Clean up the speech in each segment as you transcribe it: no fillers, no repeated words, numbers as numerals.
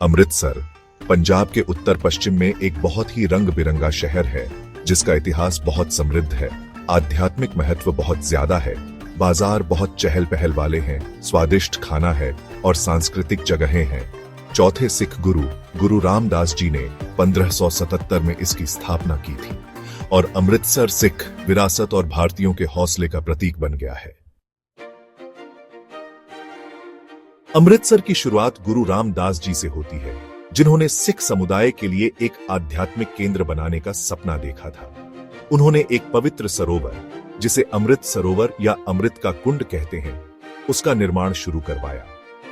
अमृतसर पंजाब के उत्तर पश्चिम में एक बहुत ही रंग बिरंगा शहर है जिसका इतिहास बहुत समृद्ध है। आध्यात्मिक महत्व बहुत ज्यादा है। बाजार बहुत चहल पहल वाले हैं, स्वादिष्ट खाना है और सांस्कृतिक जगहें हैं। चौथे सिख गुरु रामदास जी ने 1577 में इसकी स्थापना की थी और अमृतसर सिख विरासत और भारतीयों के हौसले का प्रतीक बन गया है। अमृतसर की शुरुआत गुरु रामदास जी से होती है, जिन्होंने सिख समुदाय के लिए एक आध्यात्मिक केंद्र बनाने का सपना देखा था। उन्होंने एक पवित्र सरोवर, जिसे अमृत सरोवर या अमृत का कुंड कहते हैं, उसका निर्माण शुरू करवाया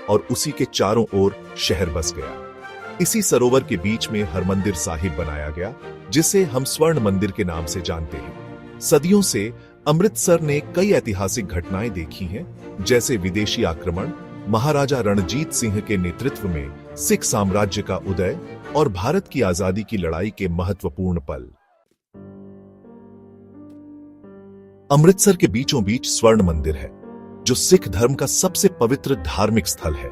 और उसी के चारों ओर शहर बस गया। इसी सरोवर के बीच में हरमंदिर साहिब बनाया गया, जिसे हम स्वर्ण मंदिर के नाम से जानते हैं। सदियों से अमृतसर ने कई ऐतिहासिक घटनाएं देखी हैं, जैसे विदेशी आक्रमण, महाराजा रणजीत सिंह के नेतृत्व में सिख साम्राज्य का उदय और भारत की आजादी की लड़ाई के महत्वपूर्ण पल। अमृतसर के बीचों बीच स्वर्ण मंदिर है, जो सिख धर्म का सबसे पवित्र धार्मिक स्थल है।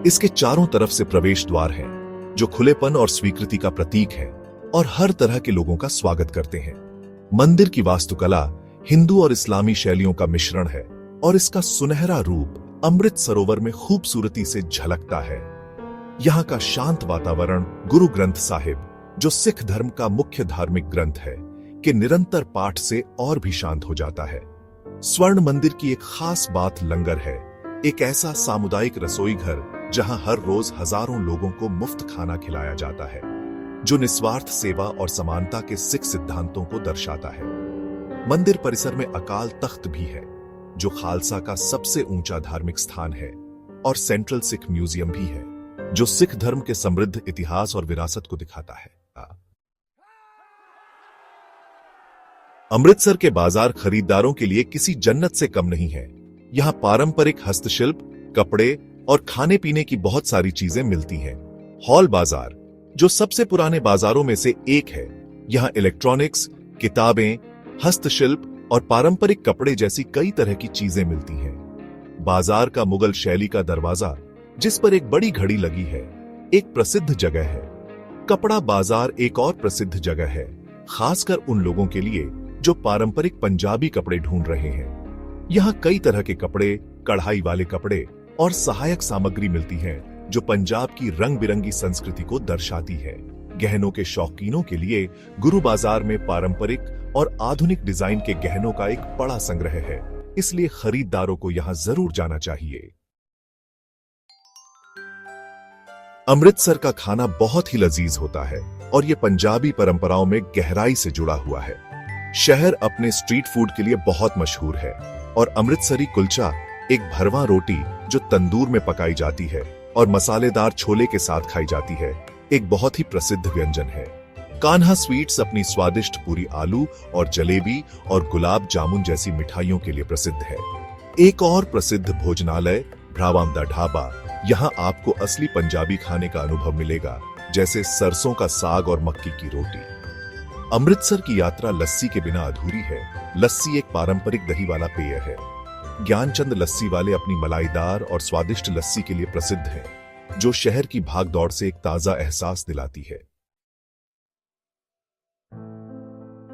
इसके चारों तरफ से प्रवेश द्वार हैं, जो खुलेपन और स्वीकृति का प्रतीक है और हर तरह के लोगों का स्वागत करते हैं। मंदिर की वास्तुकला हिंदू और इस्लामी शैलियों का मिश्रण है और इसका सुनहरा रूप अमृत सरोवर में खूबसूरती से झलकता है। यहाँ का शांत वातावरण गुरु ग्रंथ साहिब, जो सिख धर्म का मुख्य धार्मिक ग्रंथ है, के निरंतर पाठ से और भी शांत हो जाता है। स्वर्ण मंदिर की एक खास बात लंगर है, एक ऐसा सामुदायिक रसोई घर जहां हर रोज हजारों लोगों को मुफ्त खाना खिलाया जाता है, जो निस्वार्थ सेवा और समानता के सिख सिद्धांतों को दर्शाता है। मंदिर परिसर में अकाल तख्त भी है, जो खालसा का सबसे ऊंचा धार्मिक स्थान है, और सेंट्रल सिख म्यूजियम भी है, जो सिख धर्म के समृद्ध इतिहास और विरासत को दिखाता है। अमृतसर के बाजार खरीदारों के लिए किसी जन्नत से कम नहीं है। यहाँ पारंपरिक हस्तशिल्प, कपड़े और खाने पीने की बहुत सारी चीजें मिलती हैं। हॉल बाजार, जो सबसे पुराने बाजारों में से एक है, यहाँ इलेक्ट्रॉनिक्स, किताबें, हस्तशिल्प और पारंपरिक कपड़े जैसी कई तरह की चीजें मिलती हैं। बाजार का मुगल शैली का दरवाजा, जिस पर एक बड़ी घड़ी लगी है, एक प्रसिद्ध जगह है। कपड़ा बाजार एक और प्रसिद्ध जगह है, खासकर उन लोगों के लिए जो पारंपरिक पंजाबी कपड़े ढूंढ रहे हैं। यहाँ कई तरह के कपड़े, कढ़ाई वाले कपड़े और सहायक सामग्री मिलती है, जो पंजाब की रंग बिरंगी संस्कृति को दर्शाती है। गहनों के शौकीनों के लिए गुरु बाजार में पारंपरिक और आधुनिक डिजाइन के गहनों का एक बड़ा संग्रह है, इसलिए खरीदारों को यहां जरूर जाना चाहिए। अमृतसर का खाना बहुत ही लजीज होता है और यह पंजाबी परंपराओं में गहराई से जुड़ा हुआ है। शहर अपने स्ट्रीट फूड के लिए बहुत मशहूर है और अमृतसरी कुलचा, एक भरवा रोटी जो तंदूर में पकाई जाती है और मसालेदार छोले के साथ खाई जाती है, एक बहुत ही प्रसिद्ध व्यंजन है। कान्हा स्वीट्स अपनी स्वादिष्ट पूरी आलू और जलेबी और गुलाब जामुन जैसी मिठाइयों के लिए प्रसिद्ध है। एक और प्रसिद्ध भोजनालय भ्रावाम दा ढाबा, यहाँ आपको असली पंजाबी खाने का अनुभव मिलेगा, जैसे सरसों का साग और मक्की की रोटी। अमृतसर की यात्रा लस्सी के बिना अधूरी है। लस्सी एक पारंपरिक दही वाला पेय है। ज्ञानचंद लस्सी वाले अपनी मलाईदार और स्वादिष्ट लस्सी के लिए प्रसिद्ध है, जो शहर की भागदौड़ से एक ताजा एहसास दिलाती है।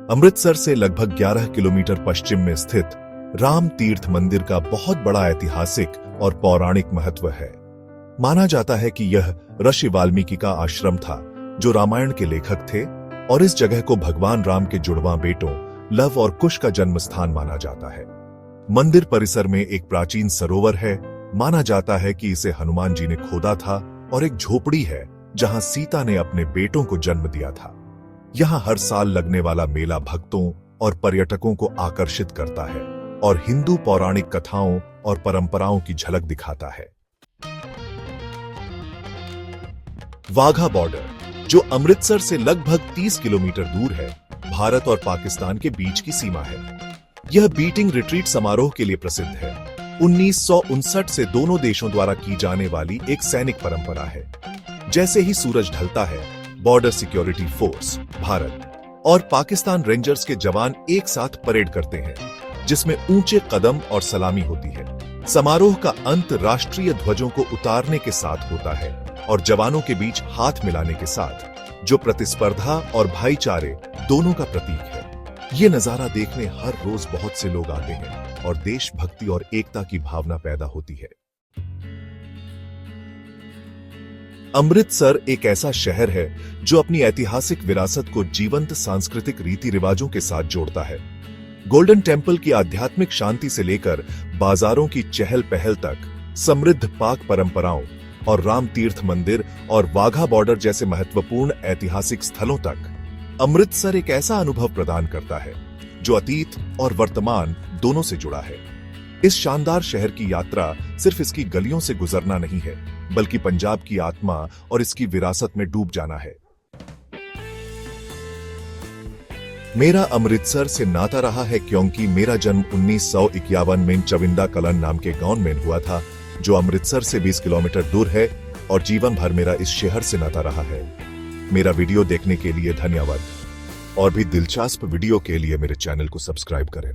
अमृतसर से लगभग 11 किलोमीटर पश्चिम में स्थित राम तीर्थ मंदिर का बहुत बड़ा ऐतिहासिक और पौराणिक महत्व है। माना जाता है कि यह ऋषि वाल्मीकि का आश्रम था, जो रामायण के लेखक थे, और इस जगह को भगवान राम के जुड़वां बेटों लव और कुश का जन्म स्थान माना जाता है। मंदिर परिसर में एक प्राचीन सरोवर है। माना जाता है कि इसे हनुमान जी ने खोदा था, और एक झोपड़ी है जहां सीता ने अपने बेटों को जन्म दिया था। यहाँ हर साल लगने वाला मेला भक्तों और पर्यटकों को आकर्षित करता है और हिंदू पौराणिक कथाओं और परंपराओं की झलक दिखाता है। वाघा बॉर्डर, जो अमृतसर से लगभग 30 किलोमीटर दूर है, भारत और पाकिस्तान के बीच की सीमा है। यह बीटिंग रिट्रीट समारोह के लिए प्रसिद्ध है। 1959 से दोनों देशों द्वारा की जाने वाली एक सैनिक परंपरा है। जैसे ही सूरज ढलता है, बॉर्डर सिक्योरिटी फोर्स, भारत और पाकिस्तान रेंजर्स के जवान एक साथ परेड करते हैं, जिसमें ऊंचे कदम और सलामी होती है। समारोह का अंत राष्ट्रीय ध्वजों को उतारने के साथ होता है, और जवानों के बीच हाथ मिलाने के साथ, जो प्रतिस्पर्धा और भाईचारे दोनों का प्रतीक है। ये नजारा देखने हर रोज बहुत से लोग आते हैं और देशभक्ति और एकता की भावना पैदा होती है। अमृतसर एक ऐसा शहर है जो अपनी ऐतिहासिक विरासत को जीवंत सांस्कृतिक रीति रिवाजों के साथ जोड़ता है। गोल्डन टेम्पल की आध्यात्मिक शांति से लेकर बाजारों की चहल पहल तक, समृद्ध पाक परंपराओं और राम तीर्थ मंदिर और वाघा बॉर्डर जैसे महत्वपूर्ण ऐतिहासिक स्थलों तक, अमृतसर एक ऐसा अनुभव प्रदान करता है जो अतीत और वर्तमान दोनों से जुड़ा है। इस शानदार शहर की यात्रा सिर्फ इसकी गलियों से गुजरना नहीं है, बल्कि पंजाब की आत्मा और इसकी विरासत में डूब जाना है। मेरा अमृतसर से नाता रहा है क्योंकि मेरा जन्म 1951 में चविंदा कलन नाम के गांव में हुआ था, जो अमृतसर से 20 किलोमीटर दूर है, और जीवन भर मेरा इस शहर से नाता रहा है। मेरा वीडियो देखने के लिए धन्यवाद। और भी दिलचस्प वीडियो के लिए मेरे चैनल को सब्सक्राइब करें।